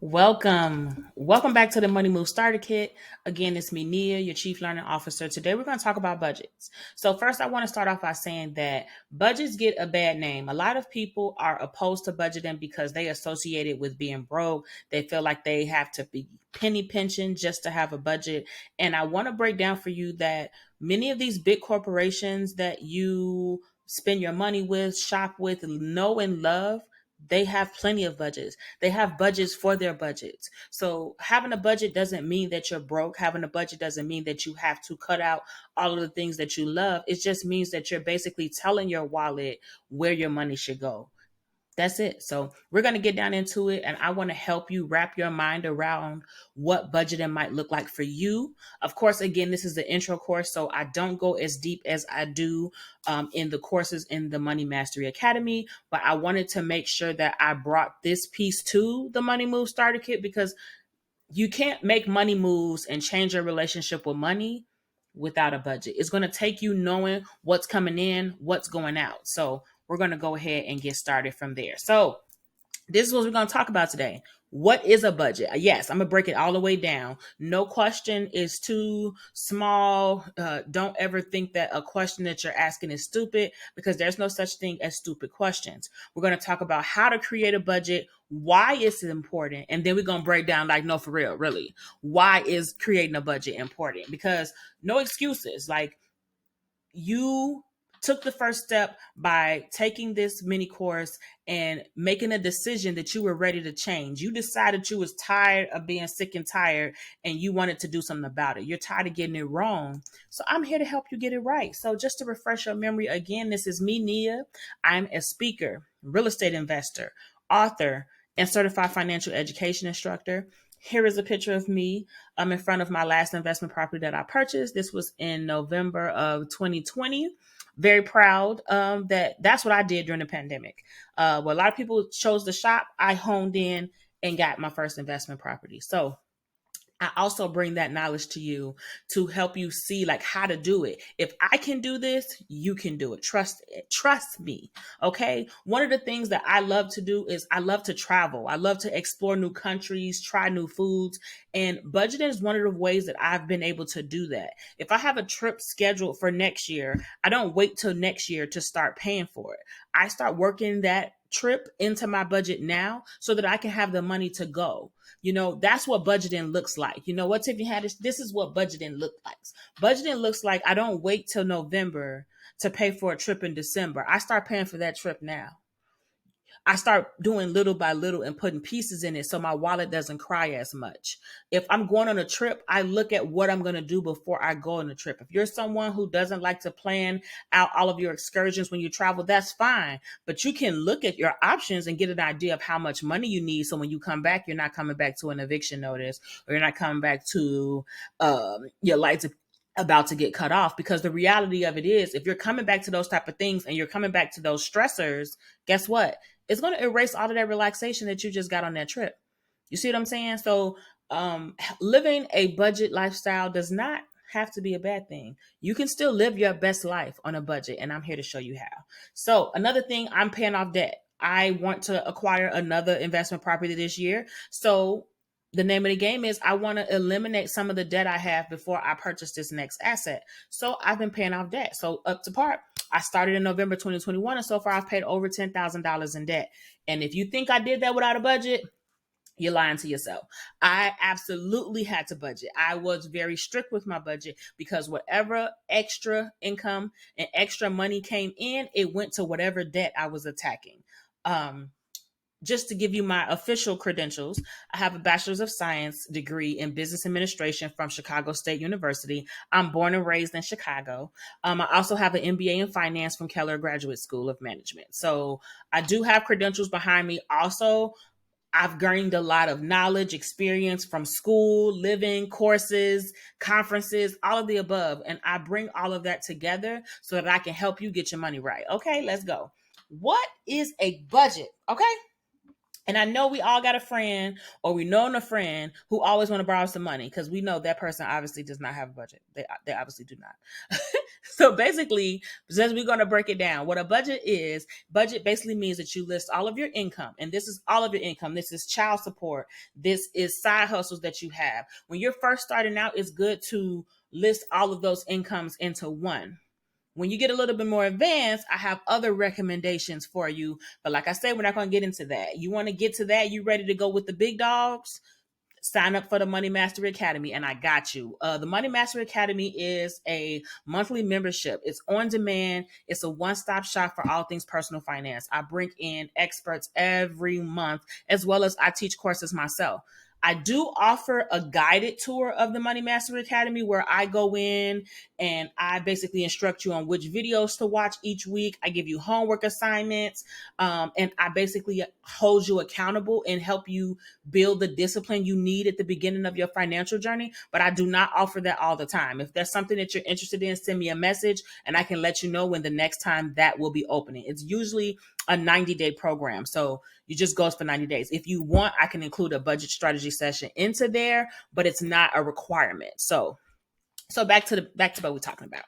Welcome back to the Money Move Starter Kit. Again, it's me, Nia, your Chief Learning Officer. Today, we're going to talk about budgets. So, first, I want to start off by saying that budgets get a bad name. A lot of people are opposed to budgeting because they associate it with being broke. They feel like they have to be penny pinching just to have a budget. And I want to break down for you that many of these big corporations that you spend your money with, shop with, know and love, they have plenty of budgets. They have budgets for their budgets. So having a budget doesn't mean that you're broke. Having a budget doesn't mean that you have to cut out all of the things that you love. It just means that you're basically telling your wallet where your money should go. That's it. So we're going to get down into it, and I want to help you wrap your mind around what budgeting might look like for you. Of course, again, this is the intro course, so I don't go as deep as I do in the courses in the Money Mastery Academy, but I wanted to make sure that I brought this piece to the Money Move Starter Kit because you can't make money moves and change your relationship with money without a budget. It's going to take you knowing what's coming in, what's going out. So we're going to go ahead and get started from there. So this is what we're going to talk about today. What is a budget? Yes, I'm going to break it all the way down. No question is too small. Don't ever think that a question that you're asking is stupid, because there's no such thing as stupid questions. We're going to talk about how to create a budget, why it's important, and then we're going to break down, like, no, for real, really, why is creating a budget important? Because no excuses. Like, you took the first step by taking this mini course and making a decision that you were ready to change. You decided you was tired of being sick and tired, and you wanted to do something about it. You're tired of getting it wrong. So I'm here to help you get it right. So just to refresh your memory again, this is me, Nia. I'm a speaker, real estate investor, author, and certified financial education instructor. Here is a picture of me. I'm in front of my last investment property that I purchased. This was in November of 2020. Very proud that that's what I did during the pandemic. Where a lot of people chose to shop, I honed in and got my first investment property. So I also bring that knowledge to you to help you see, like, how to do it. If I can do this, you can do it. Trust me. Okay. One of the things that I love to do is I love to travel. I love to explore new countries, try new foods, and budgeting is one of the ways that I've been able to do that. If I have a trip scheduled for next year, I don't wait till next year to start paying for it. I start working that trip into my budget now so that I can have the money to go. That's what budgeting looks like. You know what, Tiffany Haddish? This is what budgeting looks like. Budgeting looks like I don't wait till November to pay for a trip in December. I start paying for that trip now. I start doing little by little and putting pieces in it so my wallet doesn't cry as much. If I'm going on a trip, I look at what I'm going to do before I go on the trip. If you're someone who doesn't like to plan out all of your excursions when you travel, that's fine. But you can look at your options and get an idea of how much money you need. So when you come back, you're not coming back to an eviction notice, or you're not coming back to your lights about to get cut off. Because the reality of it is, if you're coming back to those type of things and you're coming back to those stressors, guess what? It's going to erase all of that relaxation that you just got on that trip. You see what I'm saying? So living a budget lifestyle does not have to be a bad thing. You can still live your best life on a budget, and I'm here to show you how. So another thing, I'm paying off debt. I want to acquire another investment property this year. So the name of the game is I want to eliminate some of the debt I have before I purchase this next asset. So I've been paying off debt. So up to par, I started in November 2021, and so far I've paid over $10,000 in debt. And if you think I did that without a budget, you're lying to yourself. I absolutely had to budget. I was very strict with my budget because whatever extra income and extra money came in, it went to whatever debt I was attacking. Just to give you my official credentials, I have a Bachelor's of Science degree in Business Administration from Chicago State University. I'm born and raised in Chicago. I also have an MBA in Finance from Keller Graduate School of Management. So I do have credentials behind me. Also, I've gained a lot of knowledge, experience from school, living, courses, conferences, all of the above. And I bring all of that together so that I can help you get your money right. Okay, let's go. What is a budget? Okay. And I know we all got a friend or we know a friend who always want to borrow some money because we know that person obviously does not have a budget. They obviously do not. So basically, since we're going to break it down, what a budget basically means that you list all of your income. And this is all of your income. This is child support. This is side hustles that you have. When you're first starting out, it's good to list all of those incomes into one. When you get a little bit more advanced, I have other recommendations for you. But like I said, we're not going to get into that. You want to get to that? You ready to go with the big dogs? Sign up for the Money Mastery Academy and I got you. The Money Mastery Academy is a monthly membership. It's on demand. It's a one-stop shop for all things personal finance. I bring in experts every month, as well as I teach courses myself. I do offer a guided tour of the Money Mastery Academy where I go in and I basically instruct you on which videos to watch each week. I give you homework assignments, and I basically hold you accountable and help you build the discipline you need at the beginning of your financial journey. But I do not offer that all the time. If there's something that you're interested in, send me a message and I can let you know when the next time that will be opening. It's usually a 90-day program. So you just goes for 90 days. If you want, I can include a budget strategy session into there, but it's not a requirement. So back to what we're talking about,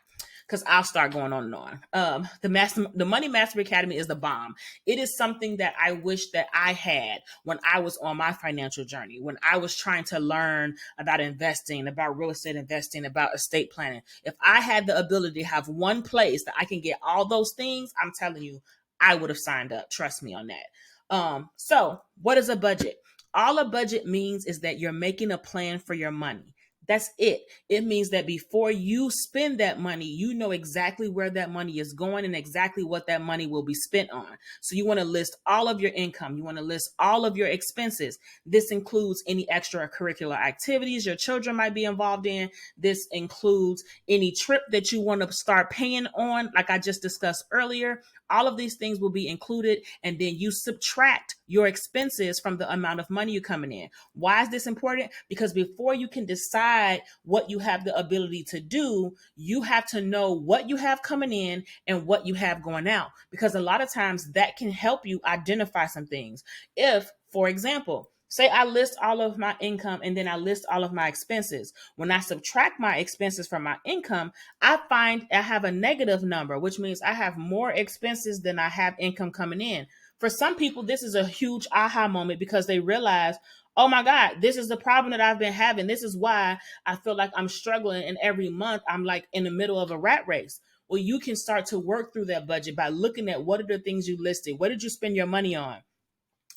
because I'll start going on and on. The Money Mastery Academy is the bomb. It is something that I wish that I had when I was on my financial journey, when I was trying to learn about investing, about real estate investing, about estate planning. If I had the ability to have one place that I can get all those things, I'm telling you, I would have signed up. Trust me on that. So what is a budget? All a budget means is that you're making a plan for your money. That's it. It means that before you spend that money, you know exactly where that money is going and exactly what that money will be spent on. So you want to list all of your income. You want to list all of your expenses. This includes any extracurricular activities your children might be involved in. This includes any trip that you want to start paying on, like I just discussed earlier. All of these things will be included, and then you subtract your expenses from the amount of money you're coming in. Why is this important? Because before you can decide what you have the ability to do, you have to know what you have coming in and what you have going out. Because a lot of times that can help you identify some things. If, for example, say I list all of my income and then I list all of my expenses. When I subtract my expenses from my income, I find I have a negative number, which means I have more expenses than I have income coming in. For some people, this is a huge aha moment because they realize, oh my God, this is the problem that I've been having. This is why I feel like I'm struggling. And every month I'm like in the middle of a rat race. Well, you can start to work through that budget by looking at what are the things you listed? What did you spend your money on?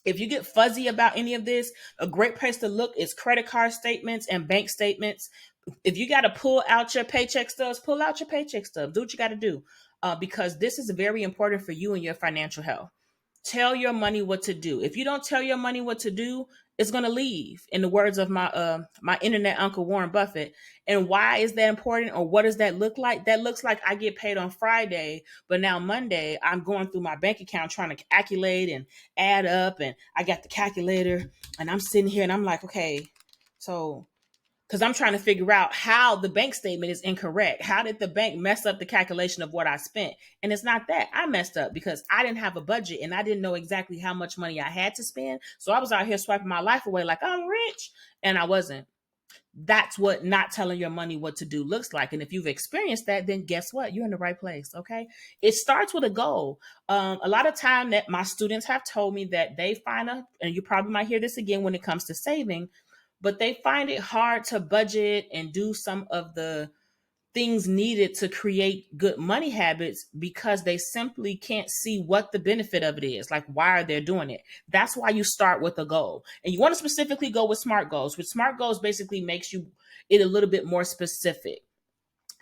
If you get fuzzy about any of this, a great place to look is credit card statements and bank statements. If you got to pull out your paycheck stubs, pull out your paycheck stubs. Do what you got to do, because this is very important for you and your financial health. Tell your money what to do. If you don't tell your money what to do, it's going to leave, in the words of my internet uncle Warren Buffett. And why is that important, or what does that look like? That looks like I get paid on Friday, but now Monday I'm going through my bank account trying to calculate and add up, and I got the calculator and I'm sitting here and I'm like, okay, so because I'm trying to figure out how the bank statement is incorrect. How did the bank mess up the calculation of what I spent? And it's not that. I messed up because I didn't have a budget and I didn't know exactly how much money I had to spend. So I was out here swiping my life away like I'm rich, and I wasn't. That's what not telling your money what to do looks like. And if you've experienced that, then guess what? You're in the right place. Okay. It starts with a goal. A lot of time that my students have told me that they find and you probably might hear this again when it comes to saving, but they find it hard to budget and do some of the things needed to create good money habits because they simply can't see what the benefit of it is. Like, why are they doing it? That's why you start with a goal. And you want to specifically go with SMART goals, which SMART goals basically makes you it a little bit more specific.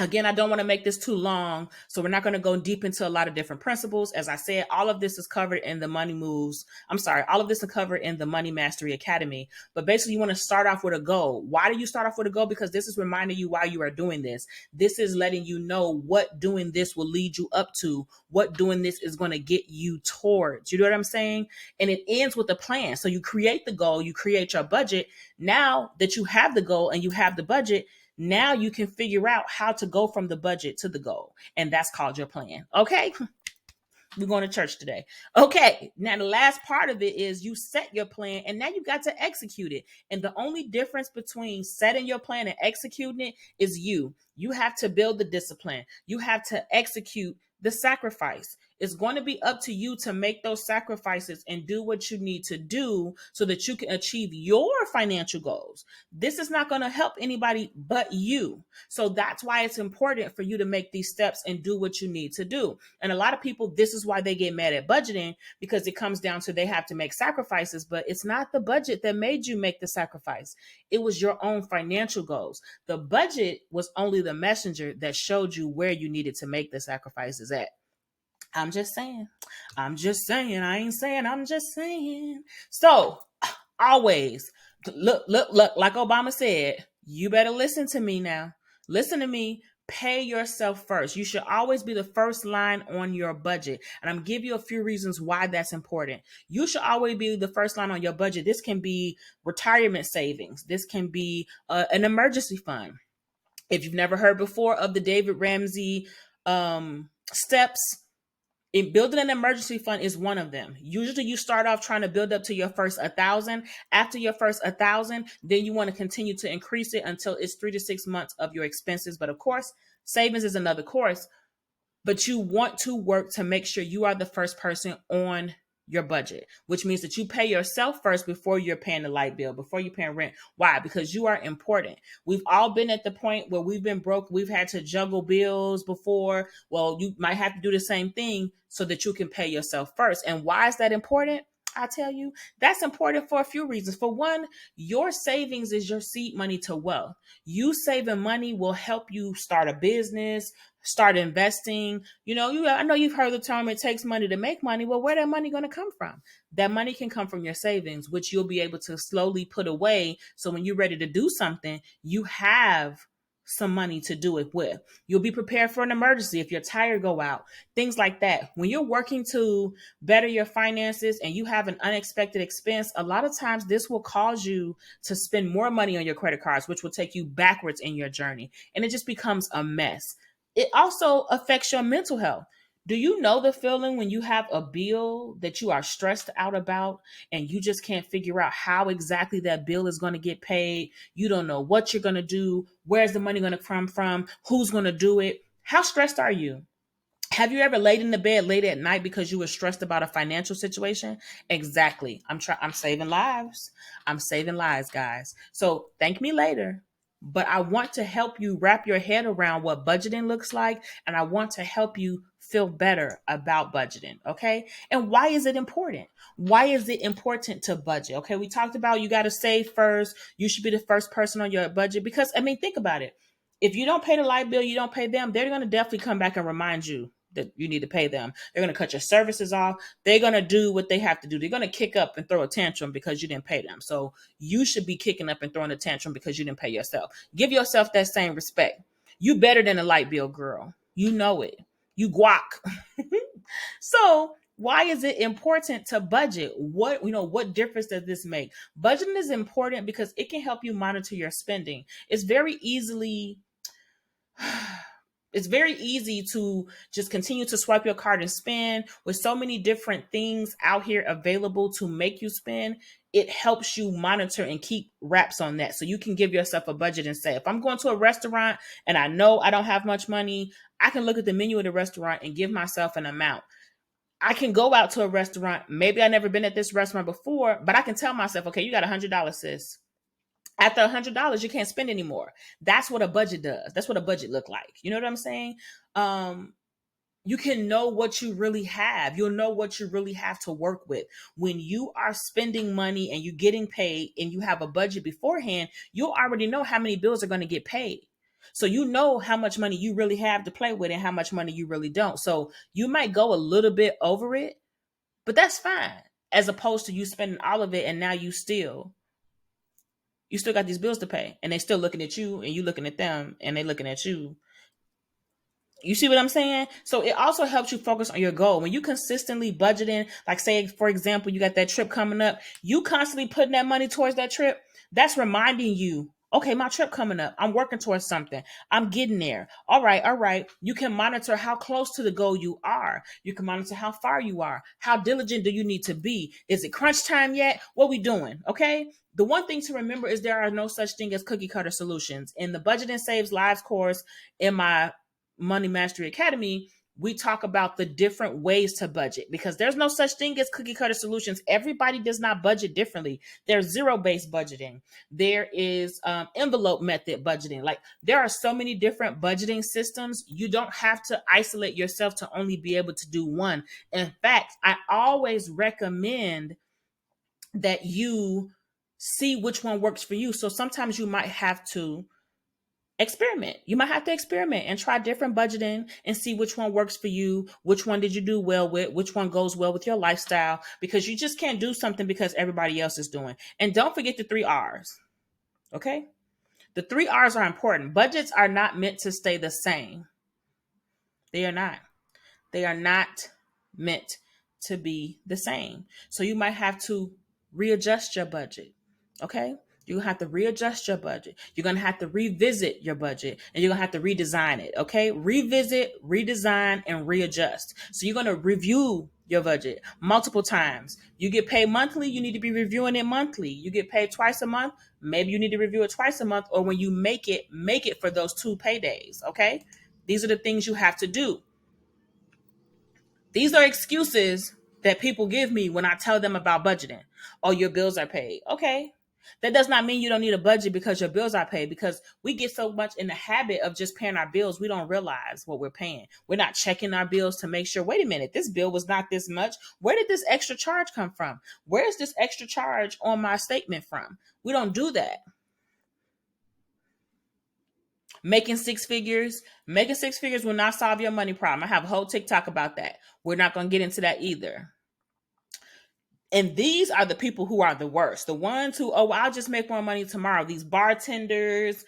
Again, I don't want to make this too long, so we're not going to go deep into a lot of different principles. As I said, all of this is covered in the all of this is covered in the Money Mastery Academy. But basically, you want to start off with a goal. Why do you start off with a goal? Because this is reminding you why you are doing this. This is letting you know what doing this will lead you up to, what doing this is going to get you towards. You know what I'm saying? And it ends with a plan. So you create the goal, you create your budget. Now that you have the goal and you have the budget, now you can figure out how to go from the budget to the goal. And that's called your plan. Okay. We're going to church today. Okay. Now, the last part of it is you set your plan and now you got to execute it. And the only difference between setting your plan and executing it is you. You have to build the discipline. You have to execute the sacrifice. It's going to be up to you to make those sacrifices and do what you need to do so that you can achieve your financial goals. This is not going to help anybody but you. So that's why it's important for you to make these steps and do what you need to do. And a lot of people, this is why they get mad at budgeting, because it comes down to they have to make sacrifices, but it's not the budget that made you make the sacrifice. It was your own financial goals. The budget was only the messenger that showed you where you needed to make the sacrifices at. I'm just saying. I'm just saying. I ain't saying. I'm just saying. So always look, like Obama said, you better listen to me now. Listen to me. Pay yourself first. You should always be the first line on your budget. And I'm going to give you a few reasons why that's important. You should always be the first line on your budget. This can be retirement savings. This can be an emergency fund. If you've never heard before of the David Ramsey steps, building an emergency fund is one of them. Usually you start off trying to build up to your first 1,000. After your first 1,000, then you want to continue to increase it until it's 3 to 6 months of your expenses. But of course, savings is another course. But you want to work to make sure you are the first person on your budget, which means that you pay yourself first before you're paying the light bill, before you're paying rent. Why? Because you are important. We've all been at the point where we've been broke. We've had to juggle bills before. Well, you might have to do the same thing so that you can pay yourself first. And why is that important? I tell you, that's important for a few reasons. For one, your savings is your seed money to wealth. You saving money will help you start a business, start investing. I know you've heard the term, it takes money to make money. Well, where that money going to come from? That money can come from your savings, which you'll be able to slowly put away. So when you're ready to do something, you have some money to do it with. You'll be prepared for an emergency if your tire go out, things like that. When you're working to better your finances and you have an unexpected expense, a lot of times this will cause you to spend more money on your credit cards, which will take you backwards in your journey. And it just becomes a mess. It also affects your mental health. Do you know the feeling when you have a bill that you are stressed out about and you just can't figure out how exactly that bill is going to get paid? You don't know what you're going to do. Where's the money going to come from? Who's going to do it? How stressed are you? Have you ever laid in the bed late at night because you were stressed about a financial situation? Exactly. I'm saving lives. I'm saving lives, guys. So thank me later. But I want to help you wrap your head around what budgeting looks like. And I want to help you feel better about budgeting. Okay. And why is it important? Why is it important to budget? Okay. We talked about you got to save first. You should be the first person on your budget because, think about it. If you don't pay the light bill, you don't pay them, they're going to definitely come back and remind you that you need to pay them. They're going to cut your services off. They're going to do what they have to do. They're going to kick up and throw a tantrum because you didn't pay them. So you should be kicking up and throwing a tantrum because you didn't pay yourself. Give yourself that same respect. You better than a light bill girl. You know it. You guac. So why is it important to budget? What difference does this make? Budgeting is important because it can help you monitor your spending. It's very easy to just continue to swipe your card and spend. With so many different things out here available to make you spend, it helps you monitor and keep wraps on that. So you can give yourself a budget and say, if I'm going to a restaurant and I know I don't have much money, I can look at the menu of the restaurant and give myself an amount. I can go out to a restaurant. Maybe I've never been at this restaurant before, but I can tell myself, okay, you got $100, sis. After $100, you can't spend anymore. That's what a budget does. That's what a budget look like. You know what I'm saying? You can know what you really have. You'll know what you really have to work with. When you are spending money and you're getting paid and you have a budget beforehand, you'll already know how many bills are going to get paid. So you know how much money you really have to play with and how much money you really don't. So you might go a little bit over it, but that's fine. As opposed to you spending all of it and now you still got these bills to pay and they still looking at you and you looking at them and they looking at you. You see what I'm saying? So it also helps you focus on your goal. When you consistently budgeting, like say, for example, you got that trip coming up, you constantly putting that money towards that trip. That's reminding you Okay, my trip coming up. I'm working towards something. I'm getting there. All right, all right. You can monitor how close to the goal you are. You can monitor how far you are. How diligent do you need to be? Is it crunch time yet? What we doing? Okay. The one thing to remember is there are no such thing as cookie cutter solutions. In the Budget and Saves Lives course in my Money Mastery Academy, we talk about the different ways to budget because there's no such thing as cookie cutter solutions. Everybody does not budget differently. There's zero-based budgeting. There is envelope method budgeting. Like there are so many different budgeting systems. You don't have to isolate yourself to only be able to do one. In fact, I always recommend that you see which one works for you. So sometimes you might have to experiment. You might have to experiment and try different budgeting and see which one works for you. Which one did you do well with? Which one goes well with your lifestyle? Because you just can't do something because everybody else is doing. And don't forget the 3 R's. Okay? The 3 R's are important. Budgets are not meant to stay the same. They are not. They are not meant to be the same. So you might have to readjust your budget. Okay? You're going to have to readjust your budget. You're going to have to revisit your budget and you're going to have to redesign it. Okay? Revisit, redesign, and readjust. So you're going to review your budget multiple times. You get paid monthly, you need to be reviewing it monthly. You get paid twice a month, maybe you need to review it twice a month, or when you make it for those 2 paydays. Okay? These are the things you have to do. These are excuses that people give me when I tell them about budgeting. Oh, your bills are paid. Okay. That does not mean you don't need a budget because your bills are paid, because we get so much in the habit of just paying our bills, we don't realize what we're paying. We're not checking our bills to make sure, wait a minute, this bill was not this much. Where did this extra charge come from? Where is this extra charge on my statement from? We don't do that. Making six figures will not solve your money problem. I have a whole TikTok about that. We're not going to get into that either. And these are the people who are the worst. The ones who, oh, I'll just make more money tomorrow. These bartenders,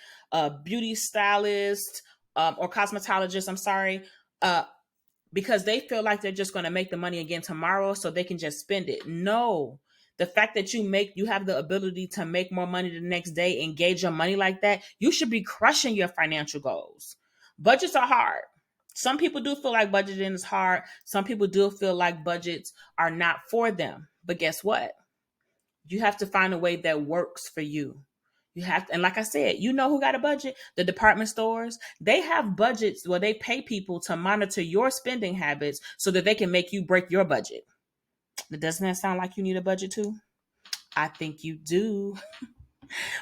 beauty stylists, or cosmetologists, I'm sorry, because they feel like they're just going to make the money again tomorrow so they can just spend it. No. The fact that you have the ability to make more money the next day, engage your money like that, you should be crushing your financial goals. Budgets are hard. Some people do feel like budgeting is hard. Some people do feel like budgets are not for them. But guess what? You have to find a way that works for you. You have to, and like I said, you know who got a budget? The department stores. They have budgets where they pay people to monitor your spending habits so that they can make you break your budget. Doesn't that sound like you need a budget too? I think you do.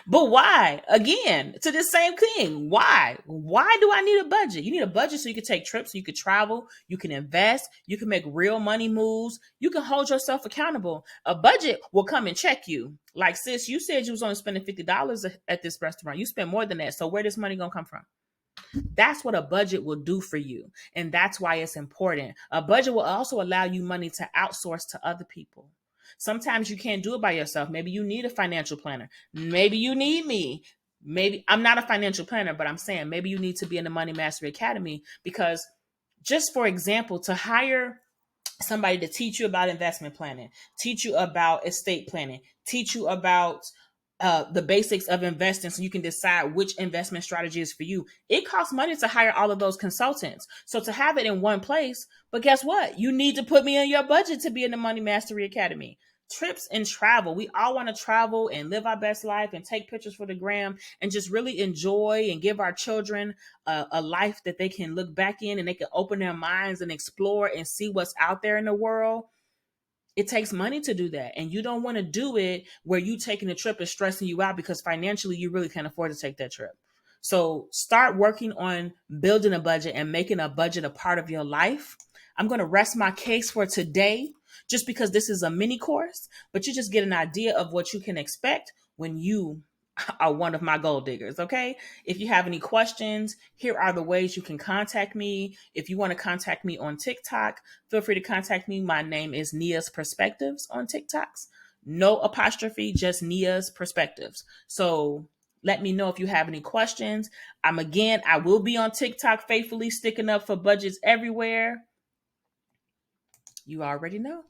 But why? Again, to the same thing. Why? Why do I need a budget? You need a budget so you can take trips, so you can travel, you can invest, you can make real money moves, you can hold yourself accountable. A budget will come and check you. Like, sis, you said you was only spending $50 at this restaurant. You spend more than that. So where this money gonna come from? That's what a budget will do for you. And that's why it's important. A budget will also allow you money to outsource to other people. Sometimes you can't do it by yourself. Maybe you need a financial planner. Maybe you need me. Maybe I'm not a financial planner, but I'm saying maybe you need to be in the Money Mastery Academy, because just for example, to hire somebody to teach you about investment planning, teach you about estate planning, teach you about the basics of investing so you can decide which investment strategy is for you. It costs money to hire all of those consultants. So to have it in one place, but guess what? You need to put me in your budget to be in the Money Mastery Academy. Trips and travel. We all want to travel and live our best life and take pictures for the gram and just really enjoy and give our children a life that they can look back in and they can open their minds and explore and see what's out there in the world. It takes money to do that. And you don't want to do it where you taking a trip is stressing you out because financially you really can't afford to take that trip. So start working on building a budget and making a budget a part of your life. I'm going to rest my case for today just because this is a mini course, but you just get an idea of what you can expect when you are one of my gold diggers. Okay. If you have any questions, here are the ways you can contact me. If you want to contact me on TikTok, feel free to contact me. My name is Nia's Perspectives on TikToks. No apostrophe, just Nia's Perspectives. So let me know if you have any questions. I will be on TikTok faithfully sticking up for budgets everywhere. You already know.